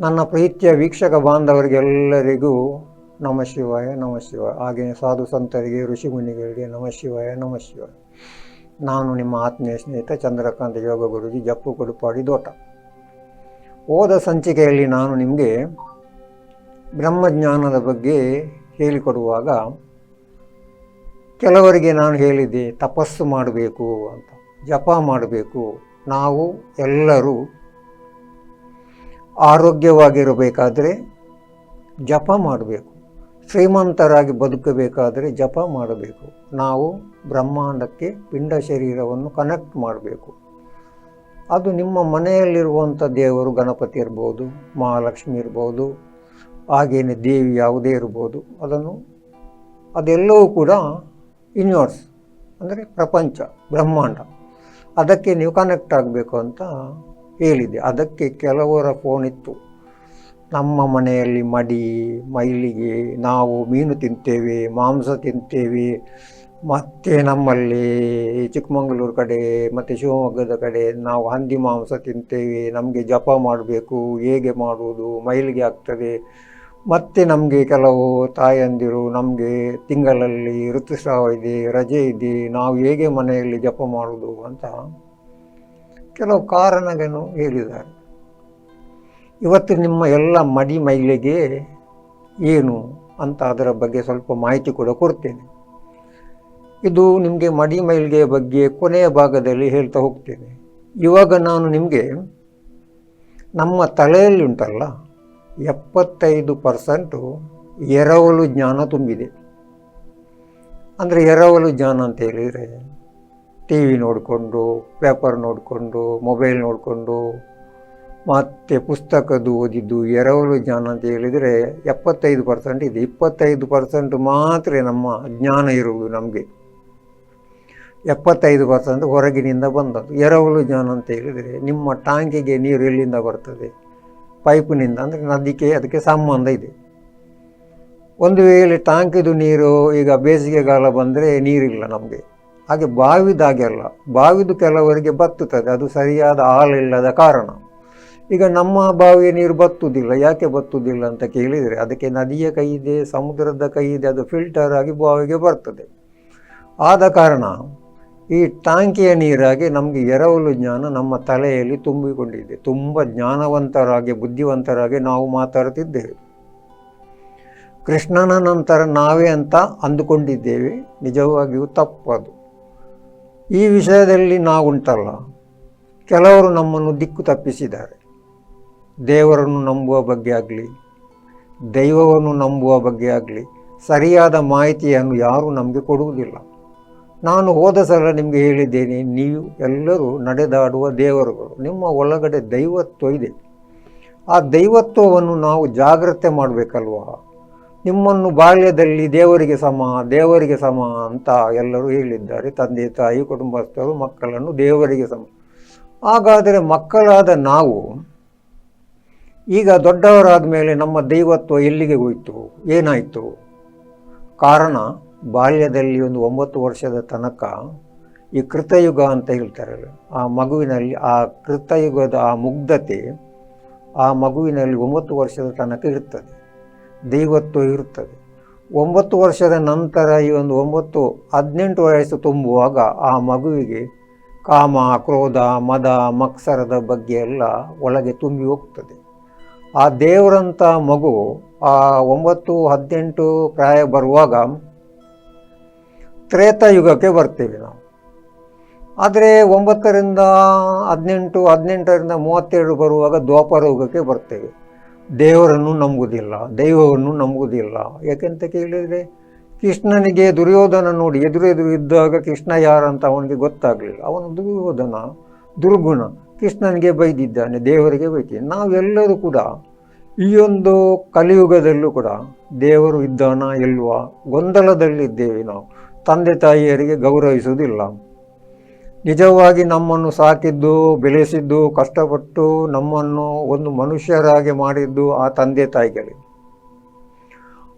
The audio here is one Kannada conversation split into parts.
ನನ್ನ ಪ್ರೀತಿಯ ವೀಕ್ಷಕ ಬಾಂಧವರಿಗೆಲ್ಲರಿಗೂ ನಮ ಶಿವಾಯ ನಮ ಶಿವಾಯ. ಹಾಗೆಯೇ ಸಾಧು ಸಂತರಿಗೆ, ಋಷಿಮುನಿಗಳಿಗೆ ನಮ ಶಿವಾಯ ನಮ ಶಿವಾಯ. ನಾನು ನಿಮ್ಮ ಆತ್ಮೀಯ ಸ್ನೇಹಿತ ಚಂದ್ರಕಾಂತ ಯೋಗ ಗುರುಜಿ, ಜಪ್ಪು ಕೊಡುಪಾಡಿ ದೋಟ. ಹೋದ ಸಂಚಿಕೆಯಲ್ಲಿ ನಾನು ನಿಮಗೆ ಬ್ರಹ್ಮಜ್ಞಾನದ ಬಗ್ಗೆ ಹೇಳಿಕೊಡುವಾಗ ಕೆಲವರಿಗೆ ನಾನು ಹೇಳಿದ್ದೆ ತಪಸ್ಸು ಮಾಡಬೇಕು ಅಂತ, ಜಪ ಮಾಡಬೇಕು. ನಾವು ಎಲ್ಲರೂ ಆರೋಗ್ಯವಾಗಿರಬೇಕಾದರೆ ಜಪ ಮಾಡಬೇಕು, ಶ್ರೀಮಂತರಾಗಿ ಬದುಕಬೇಕಾದರೆ ಜಪ ಮಾಡಬೇಕು. ನಾವು ಬ್ರಹ್ಮಾಂಡಕ್ಕೆ ಪಿಂಡ ಶರೀರವನ್ನು ಕನೆಕ್ಟ್ ಮಾಡಬೇಕು. ಅದು ನಿಮ್ಮ ಮನೆಯಲ್ಲಿರುವಂಥ ದೇವರು, ಗಣಪತಿ ಇರ್ಬೋದು, ಮಹಾಲಕ್ಷ್ಮಿ ಇರ್ಬೋದು, ಹಾಗೆಯೇ ದೇವಿ ಯಾವುದೇ ಇರ್ಬೋದು. ಅದೆಲ್ಲವೂ ಕೂಡ ಯೂನಿವರ್ಸ್ ಅಂದರೆ ಪ್ರಪಂಚ, ಬ್ರಹ್ಮಾಂಡ. ಅದಕ್ಕೆ ನೀವು ಕನೆಕ್ಟ್ ಆಗಬೇಕು ಅಂತ ಹೇಳಿದೆ. ಅದಕ್ಕೆ ಕೆಲವರ ಫೋನ್ ಇತ್ತು, ನಮ್ಮ ಮನೆಯಲ್ಲಿ ಮಡಿ ಮೈಲಿಗೆ, ನಾವು ಮೀನು ತಿಂತೇವೆ, ಮಾಂಸ ತಿಂತೇವೆ, ಮತ್ತು ನಮ್ಮಲ್ಲಿ ಚಿಕ್ಕಮಗಳೂರು ಕಡೆ ಮತ್ತು ಶಿವಮೊಗ್ಗದ ಕಡೆ ನಾವು ಹಂದಿ ಮಾಂಸ ತಿಂತೇವೆ, ನಮಗೆ ಜಪ ಮಾಡಬೇಕು, ಹೇಗೆ ಮಾಡುವುದು, ಮೈಲಿಗೆ ಆಗ್ತದೆ. ಮತ್ತು ನಮಗೆ ಕೆಲವು ತಾಯಂದಿರು, ನಮಗೆ ತಿಂಗಳಲ್ಲಿ ಋತುಸ್ರಾವ ಇದೆ, ರಜೆ ಇದೆ, ನಾವು ಹೇಗೆ ಮನೆಯಲ್ಲಿ ಜಪ ಮಾಡುವುದು ಅಂತ ಕೆಲವು ಕಾರಣಗಳನ್ನು ಹೇಳಿದ್ದಾರೆ. ಇವತ್ತು ನಿಮ್ಮ ಎಲ್ಲ ಮಡಿ ಮೈಲಿಗೆ ಏನು ಅಂತ ಅದರ ಬಗ್ಗೆ ಸ್ವಲ್ಪ ಮಾಹಿತಿ ಕೂಡ ಕೊಡ್ತೇನೆ. ಇದು ನಿಮಗೆ ಮಡಿ ಮೈಲಿಗೆ ಬಗ್ಗೆ ಕೊನೆಯ ಭಾಗದಲ್ಲಿ ಹೇಳ್ತಾ ಹೋಗ್ತೇನೆ. ಇವಾಗ ನಾನು ನಿಮಗೆ ನಮ್ಮ ತಲೆಯಲ್ಲಿ ಉಂಟಲ್ಲ 75% ಎರವಲು ಜ್ಞಾನ ತುಂಬಿದೆ. ಅಂದರೆ ಎರವಲು ಜ್ಞಾನ ಅಂತ ಹೇಳಿದರೆ ಟಿ ವಿ ನೋಡಿಕೊಂಡು, ಪೇಪರ್ ನೋಡಿಕೊಂಡು, ಮೊಬೈಲ್ ನೋಡಿಕೊಂಡು, ಮತ್ತು ಪುಸ್ತಕದ್ದು ಓದಿದ್ದು ಎರವಲು ಜ್ಞಾನ ಅಂತ ಹೇಳಿದರೆ 75% ಇದೆ. 25% ಮಾತ್ರ ನಮ್ಮ ಜ್ಞಾನ ಇರುವುದು. ನಮಗೆ 75% ಹೊರಗಿನಿಂದ ಬಂದದ್ದು. ಎರವಲು ಜ್ಞಾನ ಅಂತ ಹೇಳಿದರೆ ನಿಮ್ಮ ಟ್ಯಾಂಕಿಗೆ ನೀರು ಎಲ್ಲಿಂದ ಬರ್ತದೆ? ಪೈಪಿನಿಂದ, ಅಂದರೆ ನದಿಗೆ ಅದಕ್ಕೆ ಸಂಬಂಧ ಇದೆ. ಒಂದು ವೇಳೆ ಟ್ಯಾಂಕಿದು ನೀರು ಈಗ ಬೇಸಿಗೆಗಾಲ ಬಂದರೆ ನೀರಿಲ್ಲ ನಮಗೆ. ಹಾಗೆ ಬಾವಿದಾಗೆ ಅಲ್ಲ, ಬಾವಿದು ಕೆಲವರಿಗೆ ಬತ್ತುತ್ತದೆ, ಅದು ಸರಿಯಾದ ಆಳಿಲ್ಲದ ಕಾರಣ. ಈಗ ನಮ್ಮ ಬಾವಿಯ ನೀರು ಬತ್ತುವುದಿಲ್ಲ. ಯಾಕೆ ಬತ್ತುವುದಿಲ್ಲ ಅಂತ ಕೇಳಿದರೆ ಅದಕ್ಕೆ ನದಿಯ ಕೈ ಇದೆ, ಸಮುದ್ರದ ಕೈ ಇದೆ, ಅದು ಫಿಲ್ಟರ್ ಆಗಿ ಬಾವಿಗೆ ಬರ್ತದೆ. ಆದ ಕಾರಣ ಈ ಟ್ಯಾಂಕಿಯ ನೀರಾಗಿ ನಮಗೆ ಎರವಲು ಜ್ಞಾನ ನಮ್ಮ ತಲೆಯಲ್ಲಿ ತುಂಬಿಕೊಂಡಿದೆ. ತುಂಬ ಜ್ಞಾನವಂತರಾಗಿ, ಬುದ್ಧಿವಂತರಾಗಿ ನಾವು ಮಾತಾಡ್ತಿದ್ದೇವೆ. ಕೃಷ್ಣನ ನಂತರ ನಾವೇ ಅಂತ ಅಂದುಕೊಂಡಿದ್ದೇವೆ. ನಿಜವಾಗಿಯೂ ತಪ್ಪದು. ಈ ವಿಷಯದಲ್ಲಿ ನಾವುಂಟಲ್ಲ, ಕೆಲವರು ನಮ್ಮನ್ನು ದಿಕ್ಕು ತಪ್ಪಿಸಿದ್ದಾರೆ. ದೇವರನ್ನು ನಂಬುವ ಬಗ್ಗೆ ಆಗಲಿ, ದೈವವನ್ನು ನಂಬುವ ಬಗ್ಗೆ ಆಗಲಿ ಸರಿಯಾದ ಮಾಹಿತಿಯನ್ನು ಯಾರೂ ನಮಗೆ ಕೊಡುವುದಿಲ್ಲ. ನಾನು ಹೋದ ಸಲ ನಿಮಗೆ ಹೇಳಿದ್ದೇನೆ, ನೀವು ಎಲ್ಲರೂ ನಡೆದಾಡುವ ದೇವರುಗಳು. ನಿಮ್ಮ ಒಳಗಡೆ ದೈವತ್ವ ಇದೆ. ಆ ದೈವತ್ವವನ್ನು ನಾವು ಜಾಗ್ರತೆ ಮಾಡಬೇಕಲ್ವ? ನಿಮ್ಮನ್ನು ಬಾಲ್ಯದಲ್ಲಿ ದೇವರಿಗೆ ಸಮ ಅಂತ ಎಲ್ಲರೂ ಹೇಳಿದ್ದಾರೆ. ತಂದೆ ತಾಯಿ ಕುಟುಂಬಸ್ಥರು ಮಕ್ಕಳನ್ನು ದೇವರಿಗೆ ಸಮ. ಹಾಗಾದರೆ ಮಕ್ಕಳಾದ ನಾವು ಈಗ ದೊಡ್ಡವರಾದ ಮೇಲೆ ನಮ್ಮ ದೈವತ್ವ ಎಲ್ಲಿಗೆ ಹೋಯಿತು? ಏನಾಯಿತು? ಕಾರಣ, ಬಾಲ್ಯದಲ್ಲಿ ಒಂದು 9 ವರ್ಷದ ತನಕ ಈ ಕೃತಯುಗ ಅಂತ ಹೇಳ್ತಾರಲ್ಲ, ಆ ಮಗುವಿನಲ್ಲಿ ಆ ಕೃತಯುಗದ ಆ ಮುಗ್ಧತೆ ಆ ಮಗುವಿನಲ್ಲಿ 9 ವರ್ಷದ ತನಕ ಇರ್ತದೆ, ದೈವತ್ವ ಇರುತ್ತದೆ. 9 ವರ್ಷದ ನಂತರ ಈ ಒಂದು 18 ವಯಸ್ಸು ತುಂಬುವಾಗ ಆ ಮಗುವಿಗೆ ಕಾಮ, ಕ್ರೋಧ, ಮದ, ಮತ್ಸರದ ಬಗ್ಗೆ ಎಲ್ಲ ಒಳಗೆ ತುಂಬಿ ಹೋಗ್ತದೆ. ಆ ದೇವರಂಥ ಮಗು ಆ 9-18 ಪ್ರಾಯ ಬರುವಾಗ ತ್ರೇತಾಯುಗಕ್ಕೆ ಬರ್ತೇವೆ ನಾವು. ಆದರೆ 9ರಿಂದ 18, 18ರಿಂದ 32 ಬರುವಾಗ ದ್ವಾಪರ ಯುಗಕ್ಕೆ ಬರ್ತೇವೆ. ದೇವರನ್ನು ನಂಬುವುದಿಲ್ಲ, ದೈವವನ್ನು ನಂಬುವುದಿಲ್ಲ. ಯಾಕೆಂತ ಕೇಳಿದರೆ ಕೃಷ್ಣನಿಗೆ ದುರ್ಯೋಧನ ನೋಡಿ ಎದುರು ಇದ್ದಾಗ ಕೃಷ್ಣ ಯಾರಂತ ಅವನಿಗೆ ಗೊತ್ತಾಗಲಿಲ್ಲ. ಅವನು ದುರ್ಯೋಧನ, ದುರ್ಗುಣ, ಕೃಷ್ಣನಿಗೆ ಬೈದಿದ್ದಾನೆ, ದೇವರಿಗೆ ಬೈದಿದ್ದಾನೆ. ನಾವೆಲ್ಲರೂ ಕೂಡ ಈ ಒಂದು ಕಲಿಯುಗದಲ್ಲೂ ಕೂಡ ದೇವರು ಇದ್ದಾನ ಇಲ್ವಾ ಗೊಂದಲದಲ್ಲಿದ್ದೇವೆ ನಾವು. ತಂದೆ ತಾಯಿಯರಿಗೆ ಗೌರವಿಸುವುದಿಲ್ಲ. ನಿಜವಾಗಿ ನಮ್ಮನ್ನು ಸಾಕಿದ್ದು, ಬೆಳೆಸಿದ್ದು, ಕಷ್ಟಪಟ್ಟು ನಮ್ಮನ್ನು ಒಂದು ಮನುಷ್ಯರಾಗಿ ಮಾಡಿದ್ದು ಆ ತಂದೆ ತಾಯಿಗಳಿಗೆ.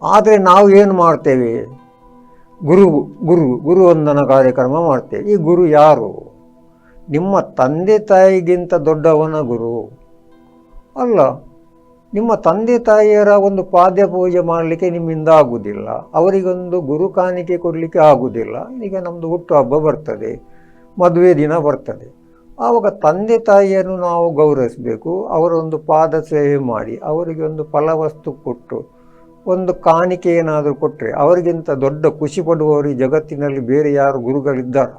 ಆದರೆ ನಾವು ಏನು ಮಾಡ್ತೇವೆ? ಗುರು ವಂದನ ಕಾರ್ಯಕ್ರಮ ಮಾಡ್ತೇವೆ. ಈ ಗುರು ಯಾರು? ನಿಮ್ಮ ತಂದೆ ತಾಯಿಗಿಂತ ದೊಡ್ಡವನ ಗುರು ಅಲ್ಲ. ನಿಮ್ಮ ತಂದೆ ತಾಯಿಯರ ಒಂದು ಪಾದ್ಯ ಪೂಜೆ ಮಾಡಲಿಕ್ಕೆ ನಿಮ್ಮಿಂದ ಆಗುವುದಿಲ್ಲ, ಅವರಿಗೊಂದು ಗುರು ಕಾಣಿಕೆ ಕೊಡಲಿಕ್ಕೆ ಆಗುವುದಿಲ್ಲ. ಈಗ ನಮ್ಮದು ಹುಟ್ಟುಹಬ್ಬ ಬರ್ತದೆ, ಮದುವೆ ದಿನ ಬರ್ತದೆ, ಆವಾಗ ತಂದೆ ತಾಯಿಯನ್ನು ನಾವು ಗೌರವಿಸಬೇಕು. ಅವರೊಂದು ಪಾದ ಸೇವೆ ಮಾಡಿ ಅವರಿಗೆ ಒಂದು ಫಲವಸ್ತು ಕೊಟ್ಟು ಒಂದು ಕಾಣಿಕೆ ಏನಾದರೂ ಕೊಟ್ಟರೆ ಅವರಿಗಿಂತ ದೊಡ್ಡ ಖುಷಿ ಪಡುವವರು ಈ ಜಗತ್ತಿನಲ್ಲಿ ಬೇರೆ ಯಾರು ಗುರುಗಳಿದ್ದಾರೆ?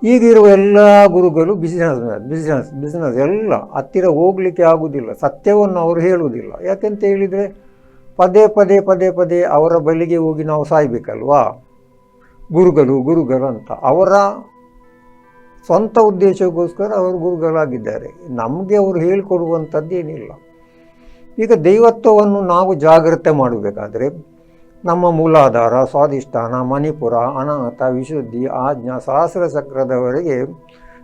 ಈಗಿರುವ ಎಲ್ಲ ಗುರುಗಳು ಬಿಸ್ನೆಸ್ ಎಲ್ಲ ಹತ್ತಿರ ಹೋಗಲಿಕ್ಕೆ ಆಗುವುದಿಲ್ಲ. ಸತ್ಯವನ್ನು ಅವರು ಹೇಳುವುದಿಲ್ಲ. ಯಾಕೆಂತ ಹೇಳಿದರೆ ಪದೇ ಪದೇ ಅವರ ಬಳಿಗೆ ಹೋಗಿ ನಾವು ಸಾಯ್ಬೇಕಲ್ವಾ? ಗುರುಗಳು ಅಂತ ಅವರ ಸ್ವಂತ ಉದ್ದೇಶಕ್ಕೋಸ್ಕರ ಅವರು ಗುರುಗಳಾಗಿದ್ದಾರೆ. ನಮಗೆ ಅವರು ಹೇಳಿಕೊಡುವಂಥದ್ದೇನಿಲ್ಲ. ಈಗ ದೈವತ್ವವನ್ನು ನಾವು ಜಾಗ್ರತೆ ಮಾಡಬೇಕಾದ್ರೆ ನಮ್ಮ ಮೂಲಾಧಾರ, ಸ್ವಾಧಿಷ್ಠಾನ, ಮಣಿಪುರ, ಅನಾಹತ, ವಿಶುದ್ಧಿ, ಆಜ್ಞಾ, ಸಹಸ್ರ ಚಕ್ರದವರೆಗೆ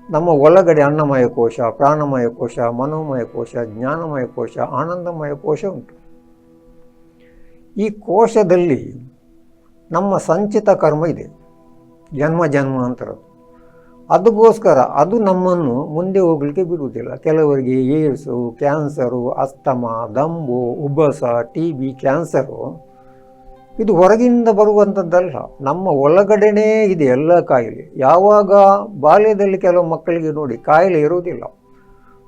ನಮ್ಮ ಒಳಗಡೆ ಅನ್ನಮಯ ಕೋಶ, ಪ್ರಾಣಮಯ ಕೋಶ, ಮನೋಮಯ ಕೋಶ, ಜ್ಞಾನಮಯ ಕೋಶ, ಆನಂದಮಯ ಕೋಶ ಉಂಟು. ಈ ಕೋಶದಲ್ಲಿ ನಮ್ಮ ಸಂಚಿತ ಕರ್ಮ ಇದೆ, ಜನ್ಮಾಂತರದ್ದು. ಅದಕ್ಕೋಸ್ಕರ ಅದು ನಮ್ಮನ್ನು ಮುಂದೆ ಹೋಗಲಿಕ್ಕೆ ಬಿಡುವುದಿಲ್ಲ. ಕೆಲವರಿಗೆ ಏಡ್ಸು, ಕ್ಯಾನ್ಸರು, ಅಸ್ತಮ, ದಂಬು, ಉಬ್ಬಸ, TB, ಕ್ಯಾನ್ಸರು ಇದು ಹೊರಗಿಂದ ಬರುವಂಥದ್ದಲ್ಲ, ನಮ್ಮ ಒಳಗಡೆನೇ ಇದೆ ಎಲ್ಲ ಕಾಯಿಲೆ. ಯಾವಾಗ ಬಾಲ್ಯದಲ್ಲಿ ಕೆಲವು ಮಕ್ಕಳಿಗೆ ನೋಡಿ ಕಾಯಿಲೆ ಇರುವುದಿಲ್ಲ.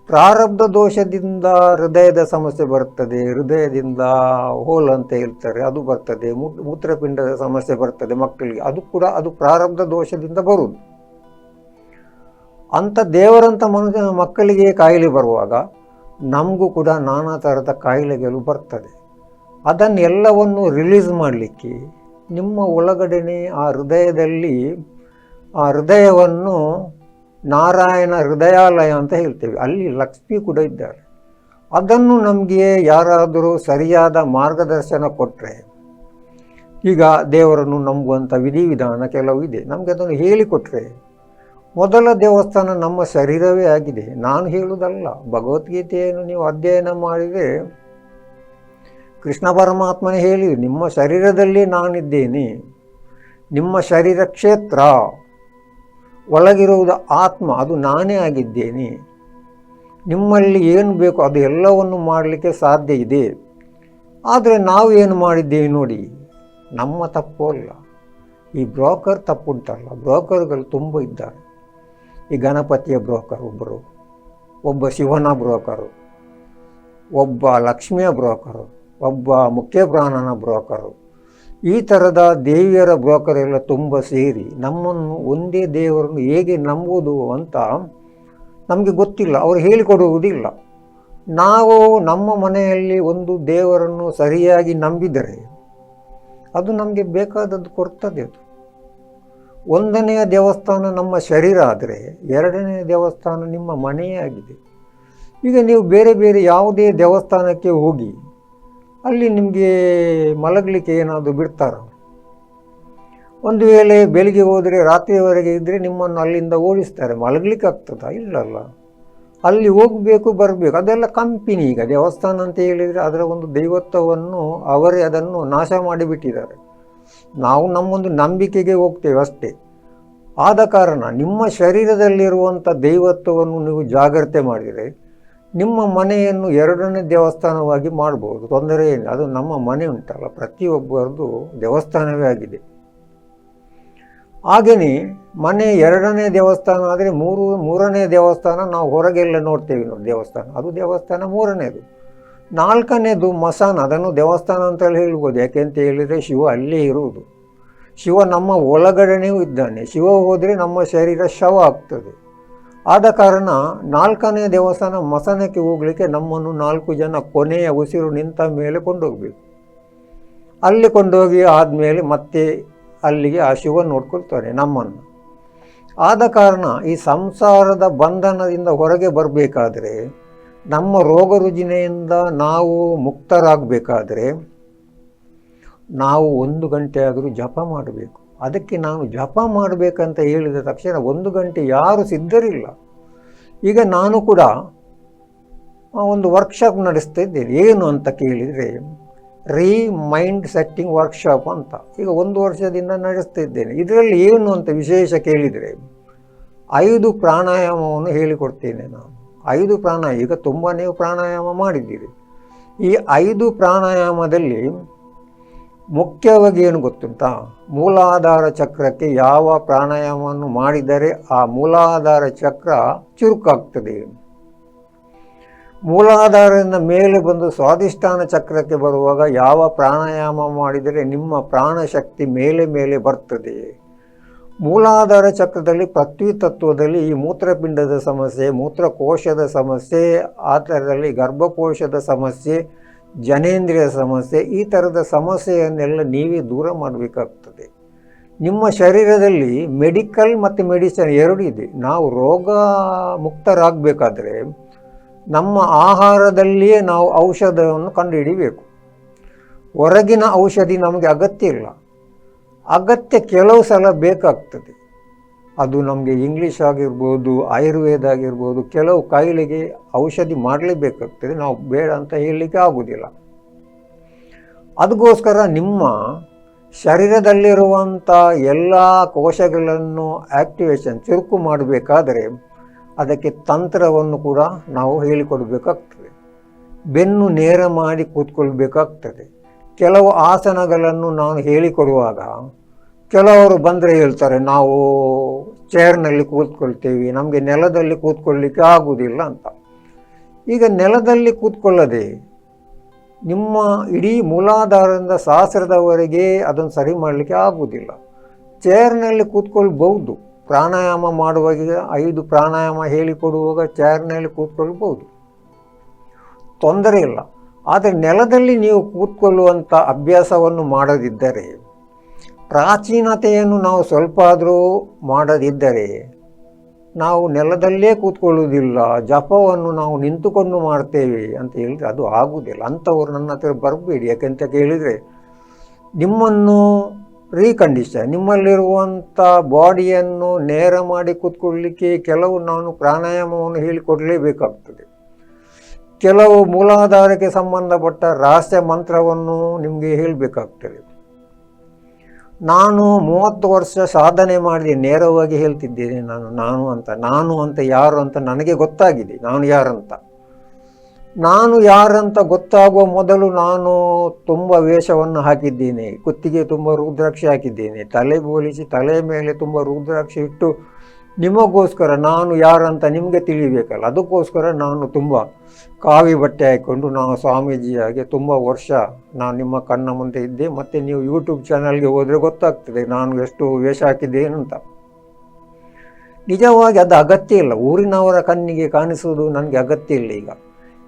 ಪ್ರಾರಬ್ಧ ದೋಷದಿಂದ ಹೃದಯದ ಸಮಸ್ಯೆ ಬರ್ತದೆ, ಹೃದಯದಿಂದ ಹೋಲ್ ಅಂತ ಹೇಳ್ತಾರೆ ಅದು ಬರ್ತದೆ, ಮೂತ್ರಪಿಂಡದ ಸಮಸ್ಯೆ ಬರ್ತದೆ ಮಕ್ಕಳಿಗೆ. ಅದು ಪ್ರಾರಬ್ಧ ದೋಷದಿಂದ ಬರುವುದು. ಅಂಥ ದೇವರಂಥ ಮಕ್ಕಳಿಗೆ ಕಾಯಿಲೆ ಬರುವಾಗ ನಮಗೂ ಕೂಡ ನಾನಾ ಥರದ ಕಾಯಿಲೆಗಳು ಬರ್ತದೆ. ಅದನ್ನೆಲ್ಲವನ್ನು ರಿಲೀಸ್ ಮಾಡಲಿಕ್ಕೆ ನಿಮ್ಮ ಒಳಗಡೆನೇ ಆ ಹೃದಯದಲ್ಲಿ ಆ ಹೃದಯವನ್ನು ನಾರಾಯಣ ಹೃದಯಾಲಯ ಅಂತ ಹೇಳ್ತೇವೆ, ಅಲ್ಲಿ ಲಕ್ಷ್ಮಿ ಕೂಡ ಇದ್ದಾರೆ. ಅದನ್ನು ನಮಗೆ ಯಾರಾದರೂ ಸರಿಯಾದ ಮಾರ್ಗದರ್ಶನ ಕೊಟ್ಟರೆ, ಈಗ ದೇವರನ್ನು ನಂಬುವಂಥ ವಿಧಿವಿಧಾನ ಕೆಲವು ಇದೆ, ನಮಗೆ ಅದನ್ನು ಹೇಳಿಕೊಟ್ರೆ, ಮೊದಲ ದೇವಸ್ಥಾನ ನಮ್ಮ ಶರೀರವೇ ಆಗಿದೆ. ನಾನು ಹೇಳುವುದಲ್ಲ, ಭಗವದ್ಗೀತೆಯನ್ನು ನೀವು ಅಧ್ಯಯನ ಮಾಡಿದರೆ ಕೃಷ್ಣ ಪರಮಾತ್ಮನೇ ಹೇಳಿ, ನಿಮ್ಮ ಶರೀರದಲ್ಲಿ ನಾನಿದ್ದೇನೆ, ನಿಮ್ಮ ಶರೀರ ಕ್ಷೇತ್ರ, ಒಳಗಿರುವುದು ಆತ್ಮ, ಅದು ನಾನೇ ಆಗಿದ್ದೇನೆ. ನಿಮ್ಮಲ್ಲಿ ಏನು ಬೇಕು ಅದು ಎಲ್ಲವನ್ನು ಮಾಡಲಿಕ್ಕೆ ಸಾಧ್ಯ ಇದೆ. ಆದರೆ ನಾವು ಏನು ಮಾಡಿದ್ದೇವೆ ನೋಡಿ, ನಮ್ಮ ತಪ್ಪು ಅಲ್ಲ, ಈ ಬ್ರೋಕರ್ ತಪ್ಪುಂಟಲ್ಲ. ಬ್ರೋಕರ್ಗಳು ತುಂಬ ಇದ್ದಾರೆ. ಈ ಗಣಪತಿಯ ಬ್ರೋಕರ್ ಒಬ್ಬರು, ಒಬ್ಬ ಶಿವನ ಬ್ರೋಕರು, ಒಬ್ಬ ಲಕ್ಷ್ಮಿಯ ಬ್ರೋಕರು, ಒಬ್ಬ ಮುಖ್ಯ ಪ್ರಾಣನ ಬ್ರೋಕರು, ಈ ಥರದ ದೇವಿಯರ ಬ್ರೋಕರ್ ಎಲ್ಲ ತುಂಬ ಸೇರಿ ನಮ್ಮನ್ನು ಒಂದೇ ದೇವರನ್ನು ಹೇಗೆ ನಂಬುವುದು ಅಂತ ನಮಗೆ ಗೊತ್ತಿಲ್ಲ, ಅವರು ಹೇಳಿಕೊಡುವುದಿಲ್ಲ. ನಾವು ನಮ್ಮ ಮನೆಯಲ್ಲಿ ಒಂದು ದೇವರನ್ನು ಸರಿಯಾಗಿ ನಂಬಿದರೆ ಅದು ನಮಗೆ ಬೇಕಾದದ್ದು ಕೊಡ್ತದೆ. ಅದು ಒಂದನೆಯ ದೇವಸ್ಥಾನ ನಮ್ಮ ಶರೀರ ಆದರೆ ಎರಡನೆಯ ದೇವಸ್ಥಾನ ನಿಮ್ಮ ಮನೆಯೇ ಆಗಿದೆ. ಈಗ ನೀವು ಬೇರೆ ಬೇರೆ ಯಾವುದೇ ದೇವಸ್ಥಾನಕ್ಕೆ ಹೋಗಿ ಅಲ್ಲಿ ನಿಮಗೆ ಮಲಗಲಿಕ್ಕೆ ಏನಾದರೂ ಬಿಡ್ತಾರ? ಒಂದು ವೇಳೆ ಬೆಳಿಗ್ಗೆ ಹೋದರೆ ರಾತ್ರಿಯವರೆಗೆ ಇದ್ದರೆ ನಿಮ್ಮನ್ನು ಅಲ್ಲಿಂದ ಓಡಿಸ್ತಾರೆ, ಮಲಗಲಿಕ್ಕೆ ಆಗ್ತದಾ? ಇಲ್ಲಲ್ಲ. ಅಲ್ಲಿ ಹೋಗಬೇಕು ಬರಬೇಕು, ಅದೆಲ್ಲ ಕಂಪನಿ. ಈಗ ದೇವಸ್ಥಾನ ಅಂತ ಹೇಳಿದರೆ ಅದರ ಒಂದು ದೈವತ್ವವನ್ನು ಅವರೇ ಅದನ್ನು ನಾಶ ಮಾಡಿಬಿಟ್ಟಿದ್ದಾರೆ. ನಾವು ನಮ್ಮೊಂದು ನಂಬಿಕೆಗೆ ಹೋಗ್ತೇವೆ ಅಷ್ಟೇ. ಆದ ಕಾರಣ ನಿಮ್ಮ ಶರೀರದಲ್ಲಿರುವಂಥ ದೈವತ್ವವನ್ನು ನೀವು ಜಾಗ್ರತೆ ಮಾಡಿದರೆ ನಿಮ್ಮ ಮನೆಯನ್ನು ಎರಡನೇ ದೇವಸ್ಥಾನವಾಗಿ ಮಾಡ್ಬೋದು, ತೊಂದರೆ ಏನು. ಅದು ನಮ್ಮ ಮನೆ ಉಂಟಲ್ಲ, ಪ್ರತಿಯೊಬ್ಬರದ್ದು ದೇವಸ್ಥಾನವೇ ಆಗಿದೆ. ಹಾಗೆಯೇ ಮನೆ ಎರಡನೇ ದೇವಸ್ಥಾನ ಆದರೆ ಮೂರನೇ ದೇವಸ್ಥಾನ ನಾವು ಹೊರಗೆಲ್ಲ ನೋಡ್ತೇವೆ ನೋಡಿ ದೇವಸ್ಥಾನ, ಅದು ದೇವಸ್ಥಾನ ಮೂರನೇದು. ನಾಲ್ಕನೇದು ಮಸಾನ, ಅದನ್ನು ದೇವಸ್ಥಾನ ಅಂತೇಳಿ ಹೇಳ್ಬೋದು. ಯಾಕೆಂತ ಹೇಳಿದರೆ ಶಿವ ಅಲ್ಲೇ ಇರುವುದು. ಶಿವ ನಮ್ಮ ಒಳಗಡೆಯೂ ಇದ್ದಾನೆ. ಶಿವ ಹೋದರೆ ನಮ್ಮ ಶರೀರ ಶವ ಆಗ್ತದೆ. ಆದ ಕಾರಣ ನಾಲ್ಕನೇ ದೇವಸ್ಥಾನ ಮಸಾನಕ್ಕೆ ಹೋಗಲಿಕ್ಕೆ ನಮ್ಮನ್ನು 4 ಜನ ಕೊನೆಯ ಉಸಿರು ನಿಂತ ಮೇಲೆ ಕೊಂಡೋಗಬೇಕು. ಅಲ್ಲಿ ಕೊಂಡೋಗಿ ಆದಮೇಲೆ ಮತ್ತೆ ಅಲ್ಲಿಗೆ ಆ ಶಿವ ನೋಡ್ಕೊಳ್ತಾನೆ ನಮ್ಮನ್ನು. ಆದ ಕಾರಣ ಈ ಸಂಸಾರದ ಬಂಧನದಿಂದ ಹೊರಗೆ ಬರಬೇಕಾದ್ರೆ, ನಮ್ಮ ರೋಗ ರುಜಿನೆಯಿಂದ ನಾವು ಮುಕ್ತರಾಗಬೇಕಾದ್ರೆ ನಾವು 1 ಗಂಟೆ ಆದರೂ ಜಪ ಮಾಡಬೇಕು. ಅದಕ್ಕೆ ನಾನು ಜಪ ಮಾಡಬೇಕಂತ ಹೇಳಿದ ತಕ್ಷಣ 1 ಗಂಟೆ ಯಾರು ಸಿದ್ಧರಿಲ್ಲ. ಈಗ ನಾನು ಕೂಡ ಒಂದು ವರ್ಕ್ಶಾಪ್ ನಡೆಸ್ತಾ ಇದ್ದೇನೆ. ಏನು ಅಂತ ಕೇಳಿದರೆ ಮೈಂಡ್ ಸೆಟ್ಟಿಂಗ್ ವರ್ಕ್ಶಾಪ್ ಅಂತ. ಈಗ 1 ವರ್ಷದಿಂದ ನಡೆಸ್ತಾ ಇದ್ದೇನೆ. ಇದರಲ್ಲಿ ಏನು ಅಂತ ವಿಶೇಷ ಕೇಳಿದರೆ 5 ಪ್ರಾಣಾಯಾಮವನ್ನು ಹೇಳಿಕೊಡ್ತೇನೆ ನಾನು. 5 ಪ್ರಾಣಾಯಾಮ. ಈಗ ತುಂಬ ನೀವು ಪ್ರಾಣಾಯಾಮ ಮಾಡಿದ್ದೀರಿ. ಈ 5 ಪ್ರಾಣಾಯಾಮದಲ್ಲಿ ಮುಖ್ಯವಾಗಿ ಏನು ಗೊತ್ತುಂಟಾ, ಮೂಲಾಧಾರ ಚಕ್ರಕ್ಕೆ ಯಾವ ಪ್ರಾಣಾಯಾಮವನ್ನು ಮಾಡಿದರೆ ಆ ಮೂಲಾಧಾರ ಚಕ್ರ ಚುರುಕಾಗ್ತದೆ. ಮೂಲಾಧಾರದಿಂದ ಮೇಲೆ ಬಂದು ಸ್ವಾಧಿಷ್ಠಾನ ಚಕ್ರಕ್ಕೆ ಬರುವಾಗ ಯಾವ ಪ್ರಾಣಾಯಾಮ ಮಾಡಿದರೆ ನಿಮ್ಮ ಪ್ರಾಣಶಕ್ತಿ ಮೇಲೆ ಮೇಲೆ ಬರ್ತದೆ. ಮೂಲಾಧಾರ ಚಕ್ರದಲ್ಲಿ ಪೃಥ್ವಿ ತತ್ವದಲ್ಲಿ ಈ ಮೂತ್ರಪಿಂಡದ ಸಮಸ್ಯೆ, ಮೂತ್ರಕೋಶದ ಸಮಸ್ಯೆ, ಆ ಥರದಲ್ಲಿ ಗರ್ಭಕೋಶದ ಸಮಸ್ಯೆ, ಜನೇಂದ್ರಿಯ ಸಮಸ್ಯೆ, ಈ ಥರದ ಸಮಸ್ಯೆಯನ್ನೆಲ್ಲ ನೀವೇ ದೂರ ಮಾಡಬೇಕಾಗ್ತದೆ. ನಿಮ್ಮ ಶರೀರದಲ್ಲಿ ಮೆಡಿಕಲ್ ಮತ್ತು ಮೆಡಿಸಿನ್ ಎರಡೂ ಇದೆ. ನಾವು ರೋಗ ಮುಕ್ತರಾಗಬೇಕಾದ್ರೆ ನಮ್ಮ ಆಹಾರದಲ್ಲಿಯೇ ನಾವು ಔಷಧವನ್ನು ಕಂಡುಹಿಡಿಬೇಕು. ಹೊರಗಿನ ಔಷಧಿ ನಮಗೆ ಅಗತ್ಯ ಇಲ್ಲ. ಅಗತ್ಯ ಕೆಲವು ಸಲ ಬೇಕಾಗ್ತದೆ. ಅದು ನಮಗೆ ಇಂಗ್ಲೀಷ್ ಆಗಿರ್ಬೋದು, ಆಯುರ್ವೇದ ಆಗಿರ್ಬೋದು, ಕೆಲವು ಕಾಯಿಲೆಗೆ ಔಷಧಿ ಮಾಡಲೇಬೇಕಾಗ್ತದೆ. ನಾವು ಬೇಡ ಅಂತ ಹೇಳಲಿಕ್ಕೆ ಆಗೋದಿಲ್ಲ. ಅದಕ್ಕೋಸ್ಕರ ನಿಮ್ಮ ಶರೀರದಲ್ಲಿರುವಂಥ ಎಲ್ಲ ಕೋಶಗಳನ್ನು ಆ್ಯಕ್ಟಿವೇಶನ್ ಚುರುಕು ಮಾಡಬೇಕಾದರೆ ಅದಕ್ಕೆ ತಂತ್ರವನ್ನು ಕೂಡ ನಾವು ಹೇಳಿಕೊಡಬೇಕಾಗ್ತದೆ. ಬೆನ್ನು ನೇರ ಮಾಡಿ ಕೂತ್ಕೊಳ್ಬೇಕಾಗ್ತದೆ. ಕೆಲವು ಆಸನಗಳನ್ನು ನಾನು ಹೇಳಿಕೊಡುವಾಗ ಕೆಲವರು ಬಂದರೆ ಹೇಳ್ತಾರೆ, ನಾವು ಚೇರ್ನಲ್ಲಿ ಕೂತ್ಕೊಳ್ತೇವೆ, ನಮಗೆ ನೆಲದಲ್ಲಿ ಕೂತ್ಕೊಳ್ಳಿಕ್ಕೆ ಆಗುವುದಿಲ್ಲ ಅಂತ. ಈಗ ನೆಲದಲ್ಲಿ ಕೂತ್ಕೊಳ್ಳದೆ ನಿಮ್ಮ ಇಡೀ ಮೂಲಾಧಾರದಿಂದ ಸಹಸ್ರದವರೆಗೆ ಅದನ್ನು ಸರಿ ಮಾಡಲಿಕ್ಕೆ ಆಗುವುದಿಲ್ಲ. ಚೇರ್ನಲ್ಲಿ ಕೂತ್ಕೊಳ್ಬಹುದು. ಪ್ರಾಣಾಯಾಮ ಮಾಡುವಾಗ 5 ಪ್ರಾಣಾಯಾಮ ಹೇಳಿಕೊಡುವಾಗ ಚೇರ್ನಲ್ಲಿ ಕೂತ್ಕೊಳ್ಬಹುದು, ತೊಂದರೆ ಇಲ್ಲ. ಆದರೆ ನೆಲದಲ್ಲಿ ನೀವು ಕೂತ್ಕೊಳ್ಳುವಂಥ ಅಭ್ಯಾಸವನ್ನು ಮಾಡದಿದ್ದರೆ, ಪ್ರಾಚೀನತೆಯನ್ನು ನಾವು ಸ್ವಲ್ಪ ಆದರೂ ಮಾಡದಿದ್ದರೆ, ನಾವು ನೆಲದಲ್ಲೇ ಕೂತ್ಕೊಳ್ಳುವುದಿಲ್ಲ, ಜಪವನ್ನು ನಾವು ನಿಂತುಕೊಂಡು ಮಾಡ್ತೇವೆ ಅಂತ ಹೇಳಿದರೆ ಅದು ಆಗುವುದಿಲ್ಲ. ಅಂಥವ್ರು ನನ್ನ ಹತ್ರ ಬರಬೇಡಿ. ಯಾಕೆಂತ ಕೇಳಿದರೆ ನಿಮ್ಮನ್ನು ರೀಕಂಡೀಷನ್, ನಿಮ್ಮಲ್ಲಿರುವಂಥ ಬಾಡಿಯನ್ನು ನೇರ ಮಾಡಿ ಕೂತ್ಕೊಳ್ಳಲಿಕ್ಕೆ ಕೆಲವು ನಾನು ಪ್ರಾಣಾಯಾಮವನ್ನು ಹೇಳಿಕೊಡಲೇಬೇಕಾಗ್ತದೆ. ಕೆಲವು ಮೂಲಾಧಾರಕ್ಕೆ ಸಂಬಂಧಪಟ್ಟ ರಹಸ್ಯ ಮಂತ್ರವನ್ನು ನಿಮಗೆ ಹೇಳಬೇಕಾಗ್ತದೆ. ನಾನು 30 ವರ್ಷ ಸಾಧನೆ ಮಾಡಿದೆ, ನೇರವಾಗಿ ಹೇಳ್ತಿದ್ದೇನೆ. ನಾನು ಅಂತ ಯಾರು ಅಂತ ನನಗೆ ಗೊತ್ತಾಗಿದೆ, ನಾನು ಯಾರಂತ. ನಾನು ಯಾರಂತ ಗೊತ್ತಾಗುವ ಮೊದಲು ನಾನು ತುಂಬ ವೇಷವನ್ನು ಹಾಕಿದ್ದೇನೆ. ಕುತ್ತಿಗೆ ತುಂಬ ರುದ್ರಾಕ್ಷಿ ಹಾಕಿದ್ದೇನೆ, ತಲೆ ಬೋಲಿಸಿ ತಲೆ ಮೇಲೆ ತುಂಬ ರುದ್ರಾಕ್ಷಿ ಇಟ್ಟು ನಿಮಗೋಸ್ಕರ ನಾನು ಯಾರಂತ ನಿಮಗೆ ತಿಳಿಬೇಕಲ್ಲ, ಅದಕ್ಕೋಸ್ಕರ ನಾನು ತುಂಬ ಕಾವಿ ಬಟ್ಟೆ ಹಾಕ್ಕೊಂಡು ನಾವು ಸ್ವಾಮೀಜಿಯಾಗಿ ತುಂಬ ವರ್ಷ ನಾನು ನಿಮ್ಮ ಕಣ್ಣ ಮುಂದೆ ಇದ್ದೆ. ಮತ್ತು ನೀವು ಯೂಟ್ಯೂಬ್ ಚಾನಲ್ಗೆ ಹೋದರೆ ಗೊತ್ತಾಗ್ತದೆ ನಾನು ಎಷ್ಟು ವೇಷ ಹಾಕಿದ್ದೇನೆ ಅಂತ. ನಿಜವಾಗಿ ಅದು ಅಗತ್ಯ ಇಲ್ಲ. ಊರಿನವರ ಕಣ್ಣಿಗೆ ಕಾಣಿಸುವುದು ನನಗೆ ಅಗತ್ಯ ಇಲ್ಲ.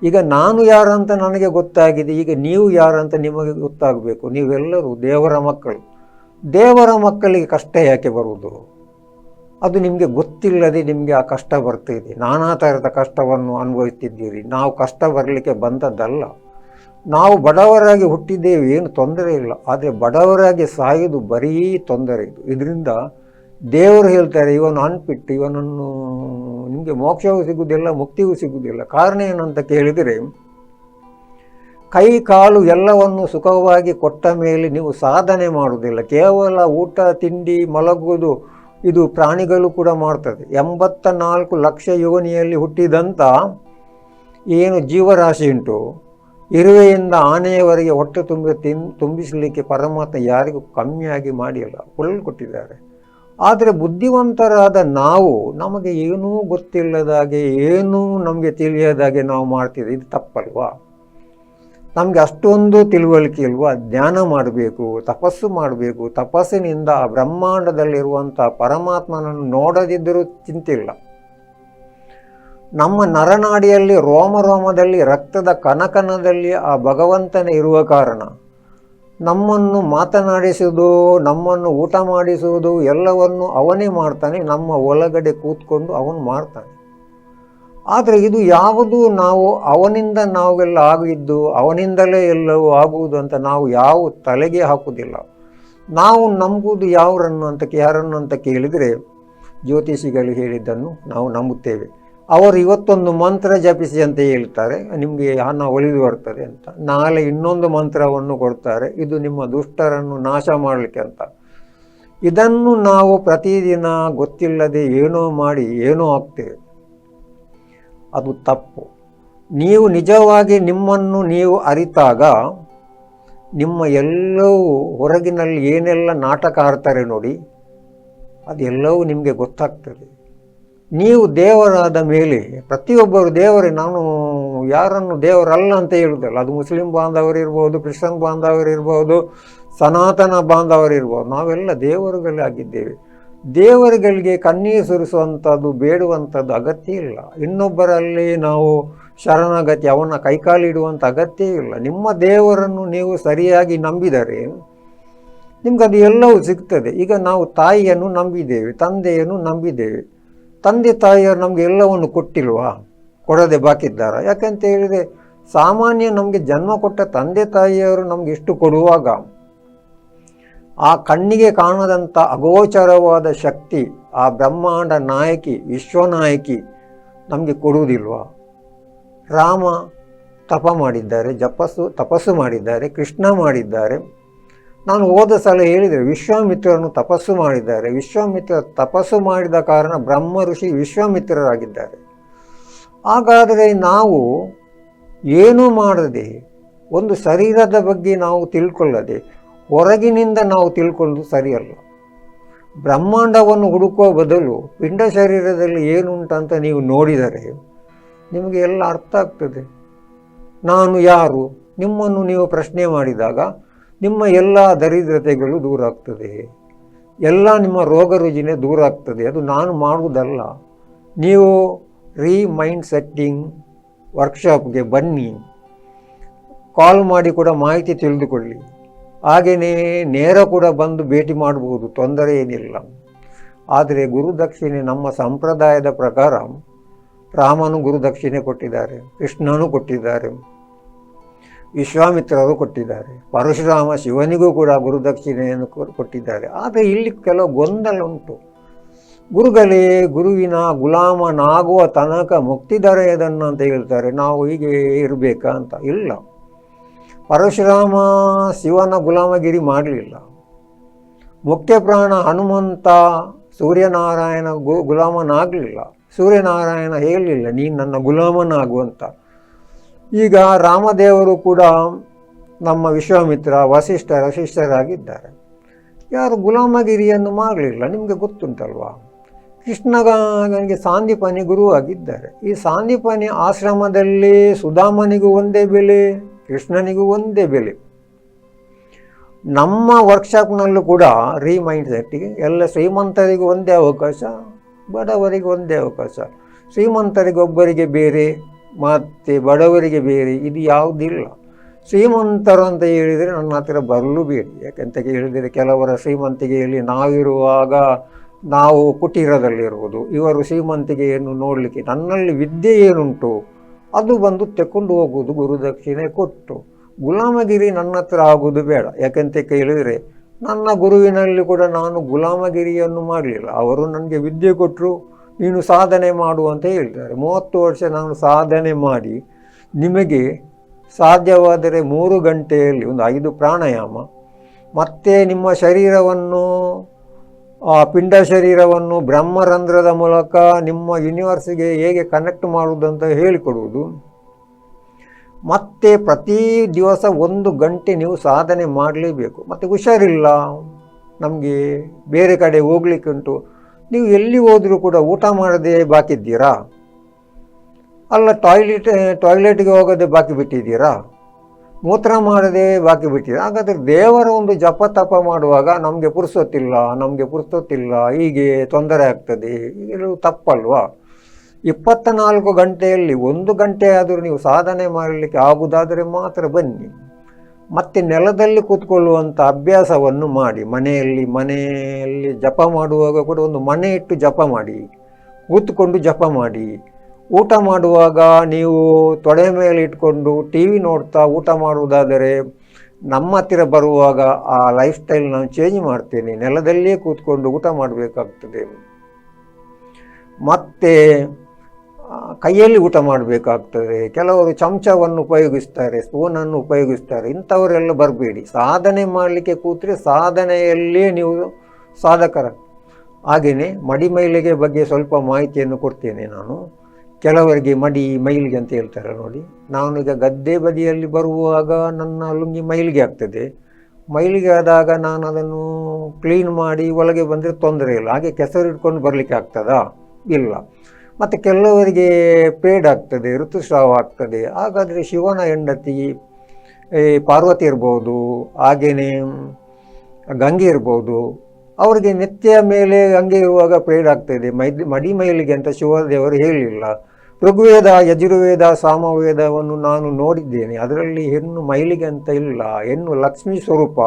ಈಗ ನಾನು ಯಾರಂತ ನನಗೆ ಗೊತ್ತಾಗಿದೆ. ಈಗ ನೀವು ಯಾರಂತ ನಿಮಗೆ ಗೊತ್ತಾಗಬೇಕು. ನೀವೆಲ್ಲರೂ ದೇವರ ಮಕ್ಕಳು. ದೇವರ ಮಕ್ಕಳಿಗೆ ಕಷ್ಟ ಯಾಕೆ ಬರುವುದು? ಅದು ನಿಮಗೆ ಗೊತ್ತಿಲ್ಲದೆ ನಿಮಗೆ ಆ ಕಷ್ಟ ಬರ್ತಿದೆ. ನಾನಾ ಥರದ ಕಷ್ಟವನ್ನು ಅನುಭವಿಸ್ತಿದ್ದೀರಿ. ನಾವು ಕಷ್ಟ ಬರಲಿಕ್ಕೆ ಬಂದದ್ದಲ್ಲ. ನಾವು ಬಡವರಾಗಿ ಹುಟ್ಟಿದ್ದೇವೆ, ಏನು ತೊಂದರೆ ಇಲ್ಲ. ಆದರೆ ಬಡವರಾಗಿ ಸಾಯೋದು ಬರೀ ತೊಂದರೆ. ಇದರಿಂದ ದೇವರು ಹೇಳ್ತಾರೆ, ಇವನು ಅನ್ಪಿಟ್ಟು, ಇವನನ್ನು ನಿಮಗೆ ಮೋಕ್ಷವೂ ಸಿಗುವುದಿಲ್ಲ, ಮುಕ್ತಿಯೂ ಸಿಗುವುದಿಲ್ಲ. ಕಾರಣ ಏನಂತ ಕೇಳಿದರೆ, ಕೈ ಕಾಲು ಎಲ್ಲವನ್ನು ಸುಖವಾಗಿ ಕೊಟ್ಟ ಮೇಲೆ ನೀವು ಸಾಧನೆ ಮಾಡುವುದಿಲ್ಲ. ಕೇವಲ ಊಟ ತಿಂಡಿ ಮಲಗುವುದು ಇದು ಪ್ರಾಣಿಗಳು ಕೂಡ ಮಾಡ್ತದೆ. 84 ಲಕ್ಷ ಯೋನಿಯಲ್ಲಿ ಹುಟ್ಟಿದಂಥ ಏನು ಜೀವರಾಶಿ ಉಂಟು, ಇರುವೆಯಿಂದ ಆನೆಯವರೆಗೆ ಹೊಟ್ಟೆ ತುಂಬಿಸಲಿಕ್ಕೆ ಪರಮಾತ್ಮ ಯಾರಿಗೂ ಕಮ್ಮಿಯಾಗಿ ಮಾಡಿಲ್ಲ, ಫುಲ್ ಕೊಟ್ಟಿದ್ದಾರೆ. ಆದರೆ ಬುದ್ಧಿವಂತರಾದ ನಾವು ನಮಗೆ ಏನೂ ಗೊತ್ತಿಲ್ಲದಾಗೆ, ಏನೂ ನಮಗೆ ತಿಳಿಯದಾಗೆ ನಾವು ಮಾಡ್ತಿದ್ದೀವಿ. ಇದು ತಪ್ಪಲ್ವಾ? ನಮಗೆ ಅಷ್ಟೊಂದು ತಿಳುವಳಿಕೆ ಇಲ್ವಾ? ಧ್ಯಾನ ಮಾಡಬೇಕು, ತಪಸ್ಸು ಮಾಡಬೇಕು. ತಪಸ್ಸಿನಿಂದ ಆ ಬ್ರಹ್ಮಾಂಡದಲ್ಲಿರುವಂಥ ಪರಮಾತ್ಮನನ್ನು ನೋಡದಿದ್ದರೂ ಚಿಂತಿಲ್ಲ. ನಮ್ಮ ನರನಾಡಿಯಲ್ಲಿ ರೋಮ ರೋಮದಲ್ಲಿ ರಕ್ತದ ಕಣಕಣದಲ್ಲಿ ಆ ಭಗವಂತನೇ ಇರುವ ಕಾರಣ ನಮ್ಮನ್ನು ಮಾತನಾಡಿಸುವುದು, ನಮ್ಮನ್ನು ಊಟ ಮಾಡಿಸುವುದು ಎಲ್ಲವನ್ನು ಅವನೇ ಮಾಡ್ತಾನೆ. ನಮ್ಮ ಒಳಗಡೆ ಕೂತ್ಕೊಂಡು ಅವನು ಮಾಡ್ತಾನೆ. ಆದರೆ ಇದು ಯಾವುದು ನಾವು ಅವನಿಂದ ನಾವೆಲ್ಲ ಆಗಿದ್ದು, ಅವನಿಂದಲೇ ಎಲ್ಲವೂ ಆಗುವುದು ಅಂತ ನಾವು ಯಾವ ತಲೆಗೆ ಹಾಕುವುದಿಲ್ಲ. ನಾವು ನಂಬುವುದು ಯಾರನ್ನು ಅಂತ ಕೇಳಿದರೆ, ಜ್ಯೋತಿಷಿಗಳು ಹೇಳಿದ್ದನ್ನು ನಾವು ನಂಬುತ್ತೇವೆ. ಅವರು ಇವತ್ತೊಂದು ಮಂತ್ರ ಜಪಿಸಿ ಅಂತ ಹೇಳ್ತಾರೆ, ನಿಮಗೆ ಹಣ ಒಲಿದು ಬರ್ತದೆ ಅಂತ. ನಾಳೆ ಇನ್ನೊಂದು ಮಂತ್ರವನ್ನು ಕೊಡ್ತಾರೆ, ಇದು ನಿಮ್ಮ ದುಷ್ಟರನ್ನು ನಾಶ ಮಾಡಲಿಕ್ಕೆ ಅಂತ. ಇದನ್ನು ನಾವು ಪ್ರತಿದಿನ ಗೊತ್ತಿಲ್ಲದೆ ಏನೋ ಮಾಡಿ ಏನೋ ಆಗ್ತೇವೆ. ಅದು ತಪ್ಪು. ನೀವು ನಿಜವಾಗಿ ನಿಮ್ಮನ್ನು ನೀವು ಅರಿತಾಗ ನಿಮ್ಮ ಎಲ್ಲವೂ ಹೊರಗಿನಲ್ಲಿ ಏನೆಲ್ಲ ನಾಟಕ ಆಡ್ತಾರೆ ನೋಡಿ, ಅದೆಲ್ಲವೂ ನಿಮಗೆ ಗೊತ್ತಾಗ್ತದೆ. ನೀವು ದೇವರಾದ ಮೇಲೆ ಪ್ರತಿಯೊಬ್ಬರು ದೇವರೇ. ನಾನು ಯಾರನ್ನು ದೇವರಲ್ಲ ಅಂತ ಹೇಳುವುದಲ್ಲ. ಅದು ಮುಸ್ಲಿಂ ಬಾಂಧವರಿರ್ಬೋದು, ಕ್ರಿಶ್ಚಿಯನ್ ಬಾಂಧವರಿರ್ಬೋದು, ಸನಾತನ ಬಾಂಧವರಿರ್ಬೋದು, ನಾವೆಲ್ಲ ದೇವರುಗಳಾಗಿದ್ದೇವೆ. ದೇವರುಗಳಿಗೆ ಕಣ್ಣೀರು ಸುರಿಸುವಂಥದ್ದು ಬೇಡುವಂಥದ್ದು ಅಗತ್ಯ ಇಲ್ಲ. ಇನ್ನೊಬ್ಬರಲ್ಲಿ ನಾವು ಶರಣಾಗತಿ ಅವನ ಕೈಕಾಲಿಡುವಂಥ ಅಗತ್ಯ ಇಲ್ಲ. ನಿಮ್ಮ ದೇವರನ್ನು ನೀವು ಸರಿಯಾಗಿ ನಂಬಿದರೆ ನಿಮ್ಗೆ ಅದು ಎಲ್ಲವೂ ಸಿಗ್ತದೆ. ಈಗ ನಾವು ತಾಯಿಯನ್ನು ನಂಬಿದ್ದೇವೆ, ತಂದೆಯನ್ನು ನಂಬಿದ್ದೇವೆ. ತಂದೆ ತಾಯಿಯವರು ನಮಗೆ ಎಲ್ಲವನ್ನು ಕೊಟ್ಟಿಲ್ವಾ? ಕೊಡದೆ ಬಾಕಿದ್ದಾರ? ಯಾಕಂತ ಹೇಳಿದರೆ ಸಾಮಾನ್ಯ ನಮಗೆ ಜನ್ಮ ಕೊಟ್ಟ ತಂದೆ ತಾಯಿಯವರು ನಮ್ಗೆ ಎಷ್ಟು ಕೊಡುವಾಗ ಆ ಕಣ್ಣಿಗೆ ಕಾಣದಂಥ ಅಗೋಚರವಾದ ಶಕ್ತಿ, ಆ ಬ್ರಹ್ಮಾಂಡ ನಾಯಕಿ, ವಿಶ್ವನಾಯಕಿ ನಮಗೆ ಕೊಡುವುದಿಲ್ವಾ? ರಾಮ ತಪ ಮಾಡಿದ್ದಾರೆ, ತಪಸ್ಸು ಮಾಡಿದ್ದಾರೆ, ಕೃಷ್ಣ ಮಾಡಿದ್ದಾರೆ. ನಾನು ಹೋದ ಸಲ ಹೇಳಿದರೆ ವಿಶ್ವಾಮಿತ್ರರನ್ನು ತಪಸ್ಸು ಮಾಡಿದ್ದಾರೆ. ವಿಶ್ವಾಮಿತ್ರ ತಪಸ್ಸು ಮಾಡಿದ ಕಾರಣ ಬ್ರಹ್ಮ ಋಷಿ ವಿಶ್ವಾಮಿತ್ರರಾಗಿದ್ದಾರೆ. ಹಾಗಾದರೆ ನಾವು ಏನೂ ಮಾಡದೆ, ಒಂದು ಶರೀರದ ಬಗ್ಗೆ ನಾವು ತಿಳ್ಕೊಳ್ಳದೆ ಹೊರಗಿನಿಂದ ನಾವು ತಿಳ್ಕೊಳ್ಳೋದು ಸರಿಯಲ್ಲ. ಬ್ರಹ್ಮಾಂಡವನ್ನು ಹುಡುಕುವ ಬದಲು ಪಿಂಡ ಶರೀರದಲ್ಲಿ ಏನುಂಟಂತ ನೀವು ನೋಡಿದರೆ ನಿಮಗೆ ಎಲ್ಲ ಅರ್ಥ ಆಗ್ತದೆ. ನಾನು ಯಾರು? ನಿಮ್ಮನ್ನು ನೀವು ಪ್ರಶ್ನೆ ಮಾಡಿದಾಗ ನಿಮ್ಮ ಎಲ್ಲ ದರಿದ್ರತೆಗಳು ದೂರ ಆಗ್ತದೆ, ಎಲ್ಲ ನಿಮ್ಮ ರೋಗ ರುಜಿನ ದೂರ ಆಗ್ತದೆ. ಅದು ನಾನು ಮಾಡುವುದಲ್ಲ. ನೀವು ಮೈಂಡ್ ಸೆಟ್ಟಿಂಗ್ ವರ್ಕ್ಶಾಪ್ಗೆ ಬನ್ನಿ, ಕಾಲ್ ಮಾಡಿ ಕೂಡ ಮಾಹಿತಿ ತಿಳಿದುಕೊಳ್ಳಿ. ಹಾಗೆಯೇ ನೇರ ಕೂಡ ಬಂದು ಭೇಟಿ ಮಾಡಬಹುದು, ತೊಂದರೆ ಏನಿಲ್ಲ. ಆದರೆ ಗುರುದಕ್ಷಿಣೆ ನಮ್ಮ ಸಂಪ್ರದಾಯದ ಪ್ರಕಾರ ರಾಮನು ಗುರುದಕ್ಷಿಣೆ ಕೊಟ್ಟಿದ್ದಾರೆ, ಕೃಷ್ಣನು ಕೊಟ್ಟಿದ್ದಾರೆ, ವಿಶ್ವಾಮಿತ್ರರು ಕೊಟ್ಟಿದ್ದಾರೆ, ಪರಶುರಾಮ ಶಿವನಿಗೂ ಕೂಡ ಗುರುದಕ್ಷಿಣೆಯನ್ನು ಕೊಟ್ಟಿದ್ದಾರೆ. ಆದರೆ ಇಲ್ಲಿ ಕೆಲವು ಗೊಂದಲ ಉಂಟು. ಗುರುಗಳೇ ಗುರುವಿನ ಗುಲಾಮನಾಗುವ ತನಕ ಮುಕ್ತಿ ದೊರೆಯದನ್ನು ಅಂತ ಹೇಳ್ತಾರೆ. ನಾವು ಹೀಗೆ ಇರಬೇಕಾ ಅಂತ? ಇಲ್ಲ. ಪರಶುರಾಮ ಶಿವನ ಗುಲಾಮಗಿರಿ ಮಾಡಲಿಲ್ಲ. ಮುಖ್ಯ ಪ್ರಾಣ ಹನುಮಂತ ಸೂರ್ಯನಾರಾಯಣ ಗುಲಾಮನಾಗಲಿಲ್ಲ. ಸೂರ್ಯನಾರಾಯಣ ಹೇಳಲಿಲ್ಲ ನೀನು ನನ್ನ ಗುಲಾಮನಾಗುವಂತ. ಈಗ ರಾಮದೇವರು ಕೂಡ ನಮ್ಮ ವಿಶ್ವಾಮಿತ್ರ ವಸಿಷ್ಠರ ಶಿಷ್ಯರಾಗಿದ್ದಾರೆ. ಯಾರು ಗುಲಾಮಗಿರಿಯನ್ನು ಮಾಡಲಿಲ್ಲ, ನಿಮಗೆ ಗೊತ್ತುಂಟಲ್ವಾ? ಕೃಷ್ಣನಿಗೆ ಸಾಂದೀಪನಿ ಗುರುವಾಗಿದ್ದಾರೆ. ಈ ಸಾಂದೀಪನಿ ಆಶ್ರಮದಲ್ಲಿ ಸುಧಾಮನಿಗೂ ಒಂದೇ ಬೆಲೆ, ಕೃಷ್ಣನಿಗೂ ಒಂದೇ ಬೆಲೆ. ನಮ್ಮ ವರ್ಕ್ಶಾಪ್ನಲ್ಲೂ ಕೂಡ ಮೈಂಡ್ ಸೆಟ್ಟಿಗೆ ಎಲ್ಲ ಶ್ರೀಮಂತರಿಗೂ ಒಂದೇ ಅವಕಾಶ, ಬಡವರಿಗೆ ಒಂದೇ ಅವಕಾಶ. ಶ್ರೀಮಂತರಿಗೊಬ್ಬರಿಗೆ ಬೇರೆ ಮತ್ತು ಬಡವರಿಗೆ ಬೇರೆ, ಇದು ಯಾವುದಿಲ್ಲ. ಶ್ರೀಮಂತರು ಅಂತ ಹೇಳಿದರೆ ನನ್ನ ಹತ್ತಿರ ಬರಲು ಬೇಡಿ. ಯಾಕಂತ ಹೇಳಿದರೆ ಕೆಲವರ ಶ್ರೀಮಂತಿಗೆಯಲ್ಲಿ ನಾವಿರುವಾಗ ನಾವು ಕುಟೀರದಲ್ಲಿರುವುದು, ಇವರು ಶ್ರೀಮಂತಿಗೆಯನ್ನು ನೋಡಲಿಕ್ಕೆ ನನ್ನಲ್ಲಿ ವಿದ್ಯೆ ಏನುಂಟು ಅದು ಬಂದು ತೆಕ್ಕೊಂಡು ಹೋಗುವುದು ಗುರುದಕ್ಷಿಣೆ ಕೊಟ್ಟು. ಗುಲಾಮಗಿರಿ ನನ್ನ ಹತ್ರ ಆಗುವುದು ಬೇಡ. ಯಾಕಂತ ಕೇಳಿದರೆ ನನ್ನ ಗುರುವಿನಲ್ಲಿ ಕೂಡ ನಾನು ಗುಲಾಮಗಿರಿಯನ್ನು ಮಾಡಲಿಲ್ಲ. ಅವರು ನನಗೆ ವಿದ್ಯೆ ಕೊಟ್ಟರು, ನೀನು ಸಾಧನೆ ಮಾಡು ಅಂತ ಹೇಳಿದ್ದಾರೆ. 30 ವರ್ಷ ನಾನು ಸಾಧನೆ ಮಾಡಿ ನಿಮಗೆ ಸಾಧ್ಯವಾದರೆ 3 ಗಂಟೆಯಲ್ಲಿ ಒಂದು 5 ಪ್ರಾಣಾಯಾಮ, ಮತ್ತು ನಿಮ್ಮ ಶರೀರವನ್ನು ಪಿಂಡ ಶರೀರವನ್ನು ಬ್ರಹ್ಮರಂಧ್ರದ ಮೂಲಕ ನಿಮ್ಮ ಯೂನಿವರ್ಸಿಗೆ ಹೇಗೆ ಕನೆಕ್ಟ್ ಮಾಡುವುದಂತ ಹೇಳಿಕೊಡುವುದು. ಮತ್ತು ಪ್ರತಿ ದಿವಸ 1 ಗಂಟೆ ನೀವು ಸಾಧನೆ ಮಾಡಲೇಬೇಕು. ಮತ್ತು ಹುಷಾರಿಲ್ಲ, ನಮಗೆ ಬೇರೆ ಕಡೆ ಹೋಗ್ಲಿಕ್ಕೆ ಉಂಟು, ನೀವು ಎಲ್ಲಿ ಹೋದರೂ ಕೂಡ ಊಟ ಮಾಡದೆ ಬಾಕಿದ್ದೀರಾ? ಅಲ್ಲ, ಟಾಯ್ಲೆಟ್ಗೆ ಹೋಗೋದೇ ಬಾಕಿ ಬಿಟ್ಟಿದ್ದೀರಾ? ಮೂತ್ರ ಮಾಡದೆ ಬಾಕಿ ಬಿಟ್ಟಿದ್ದೀರಾ? ಹಾಗಾದರೆ ದೇವರ ಒಂದು ಜಪ ತಪ ಮಾಡುವಾಗ ನಮಗೆ ಪುರ್ಸೊತ್ತಿಲ್ಲ, ಹೀಗೆ ತೊಂದರೆ ಆಗ್ತದೆ, ಹೀಗೆಲ್ಲ ತಪ್ಪಲ್ವಾ? 24 ಗಂಟೆಯಲ್ಲಿ 1 ಗಂಟೆ ಆದರೂ ನೀವು ಸಾಧನೆ ಮಾಡಲಿಕ್ಕೆ ಆಗುವುದಾದರೆ ಮಾತ್ರ ಬನ್ನಿ. ಮತ್ತು ನೆಲದಲ್ಲಿ ಕೂತ್ಕೊಳ್ಳುವಂಥ ಅಭ್ಯಾಸವನ್ನು ಮಾಡಿ. ಮನೆಯಲ್ಲಿ ಜಪ ಮಾಡುವಾಗ ಕೂಡ ಒಂದು ಮನೆ ಇಟ್ಟು ಜಪ ಮಾಡಿ, ಕೂತ್ಕೊಂಡು ಜಪ ಮಾಡಿ. ಊಟ ಮಾಡುವಾಗ ನೀವು ತೊಡೆ ಮೇಲೆ ಇಟ್ಕೊಂಡು TV ನೋಡ್ತಾ ಊಟ ಮಾಡುವುದಾದರೆ ನಮ್ಮ ಹತ್ತಿರ ಬರುವಾಗ ಆ ಲೈಫ್ ಸ್ಟೈಲ್ ನಾನು ಚೇಂಜ್ ಮಾಡ್ತೇನೆ. ನೆಲದಲ್ಲೇ ಕೂತ್ಕೊಂಡು ಊಟ ಮಾಡಬೇಕಾಗ್ತದೆ. ಮತ್ತು ಕೈಯಲ್ಲಿ ಊಟ ಮಾಡಬೇಕಾಗ್ತದೆ. ಕೆಲವರು ಚಮಚವನ್ನು ಉಪಯೋಗಿಸ್ತಾರೆ, ಸ್ಪೂನನ್ನು ಉಪಯೋಗಿಸ್ತಾರೆ. ಇಂಥವರೆಲ್ಲ ಬರಬೇಡಿ. ಸಾಧನೆ ಮಾಡಲಿಕ್ಕೆ ಕೂತ್ರೆ ಸಾಧನೆಯಲ್ಲೇ ನೀವು ಸಾಧಕರ. ಹಾಗೆಯೇ ಮಡಿಮೈಲಿಗೆ ಬಗ್ಗೆ ಸ್ವಲ್ಪ ಮಾಹಿತಿಯನ್ನು ಕೊಡ್ತೇನೆ ನಾನು. ಕೆಲವರಿಗೆ ಮಡಿ ಮೈಲಿಗೆ ಅಂತ ಹೇಳ್ತಾರೆ ನೋಡಿ. ನಾನೀಗ ಗದ್ದೆ ಬದಿಯಲ್ಲಿ ಬರುವಾಗ ನನ್ನ ಲುಂಗಿ ಮೈಲಿಗೆ ಆಗ್ತದೆ. ಮೈಲಿಗೆ ಆದಾಗ ನಾನು ಅದನ್ನು ಕ್ಲೀನ್ ಮಾಡಿ ಒಳಗೆ ಬಂದರೆ ತೊಂದರೆ ಇಲ್ಲ. ಹಾಗೆ ಕೆಸರು ಇಟ್ಕೊಂಡು ಬರಲಿಕ್ಕೆ ಆಗ್ತದಾ? ಇಲ್ಲ. ಮತ್ತು ಕೆಲವರಿಗೆ ಪೇಡ್ ಆಗ್ತದೆ, ಋತುಸ್ರಾವ ಆಗ್ತದೆ. ಹಾಗಾದರೆ ಶಿವನ ಹೆಂಡತಿ ಪಾರ್ವತಿ ಇರ್ಬೋದು, ಹಾಗೆಯೇ ಗಂಗೆ ಇರ್ಬೋದು, ಅವರಿಗೆ ನೆತ್ತೆಯ ಮೇಲೆ ಗಂಗೆ ಇರುವಾಗ ಪೇಡ್ ಆಗ್ತದೆ, ಮಡಿ ಮೈಲಿಗೆ ಅಂತ ಶಿವದೇವರು ಹೇಳಿಲ್ಲ. ಋಗ್ವೇದ, ಯಜುರ್ವೇದ, ಸಾಮವೇದವನ್ನು ನಾನು ನೋಡಿದ್ದೇನೆ. ಅದರಲ್ಲಿ ಹೆಣ್ಣು ಮೈಲಿಗೆ ಅಂತ ಇಲ್ಲ, ಹೆಣ್ಣು ಲಕ್ಷ್ಮೀ ಸ್ವರೂಪ.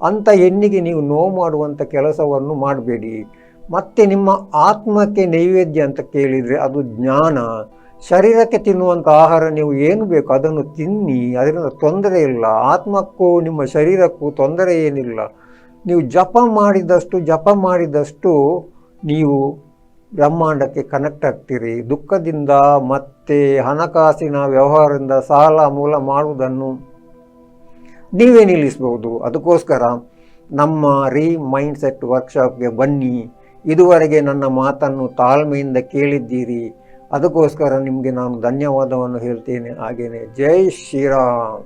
ಅಂಥ ಹೆಣ್ಣಿಗೆ ನೀವು ನೋವು ಮಾಡುವಂಥ ಕೆಲಸವನ್ನು ಮಾಡಬೇಡಿ. ಮತ್ತು ನಿಮ್ಮ ಆತ್ಮಕ್ಕೆ ನೈವೇದ್ಯ ಅಂತ ಕೇಳಿದರೆ ಅದು ಜ್ಞಾನ. ಶರೀರಕ್ಕೆ ತಿನ್ನುವಂಥ ಆಹಾರ ನೀವು ಏನು ಬೇಕು ಅದನ್ನು ತಿನ್ನಿ, ಅದರಿಂದ ತೊಂದರೆ ಇಲ್ಲ. ಆತ್ಮಕ್ಕೂ ನಿಮ್ಮ ಶರೀರಕ್ಕೂ ತೊಂದರೆ ಏನಿಲ್ಲ. ನೀವು ಜಪ ಮಾಡಿದಷ್ಟು ನೀವು ಬ್ರಹ್ಮಾಂಡಕ್ಕೆ ಕನೆಕ್ಟ್ ಆಗ್ತೀರಿ. ದುಃಖದಿಂದ ಮತ್ತು ಹಣಕಾಸಿನ ವ್ಯವಹಾರದಿಂದ ಸಾಲ ಮೂಲ ಮಾಡುವುದನ್ನು ನೀವೇ ನಿಲ್ಲಿಸ್ಬೋದು. ಅದಕ್ಕೋಸ್ಕರ ನಮ್ಮ ಮೈಂಡ್ ಸೆಟ್ ವರ್ಕ್ಶಾಪ್ಗೆ ಬನ್ನಿ. ಇದುವರೆಗೆ ನನ್ನ ಮಾತನ್ನು ತಾಳ್ಮೆಯಿಂದ ಕೇಳಿದ್ದೀರಿ. ಅದಕ್ಕೋಸ್ಕರ ನಿಮಗೆ ನಾನು ಧನ್ಯವಾದವನ್ನು ಹೇಳ್ತೇನೆ. ಹಾಗೆಯೇ ಜೈ ಶ್ರೀರಾಮ್.